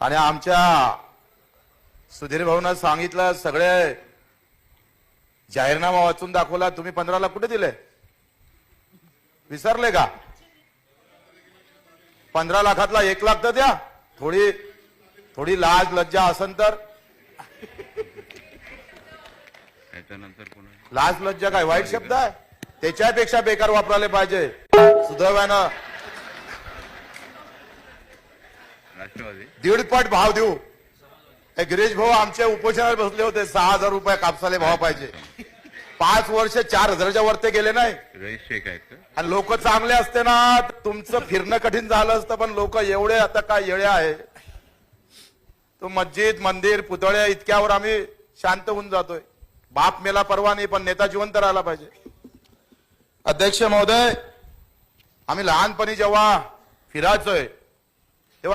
आणि आमच्या सुधीर भाऊनं सांगितलं सगळे जाहीरनामा वाचून दाखवला, तुम्ही 15 लाख कुठे दिले? विसरले का? 15 लाखातला 1 लाख तर द्या. थोडी लाज लज्जा असन तर. लाज लज्जा काय वाईट शब्द आहे? त्याच्यापेक्षा बेकार वापरायला पाहिजे. सुदैवानं दीडपट भाव देऊ. गिरीश भाऊ आमचे उपोषणावर बसले होते. 6,000 रुपये कापसाले भाव पाहिजे. 5 वर्ष 4,000च्या वर ते गेले नाही. आणि लोक चांगले असते ना, तुमचं फिरणं कठीण झालं असतं. पण लोक एवढे आता काय येळे आहे, तो मस्जिद मंदिर पुतळे इतक्यावर आम्ही शांत होऊन जातोय. बाप मेला परवा नाही, पण नेता जिवंत राहायला पाहिजे. अध्यक्ष महोदय, आम्ही लहानपणी जेव्हा फिरायचोय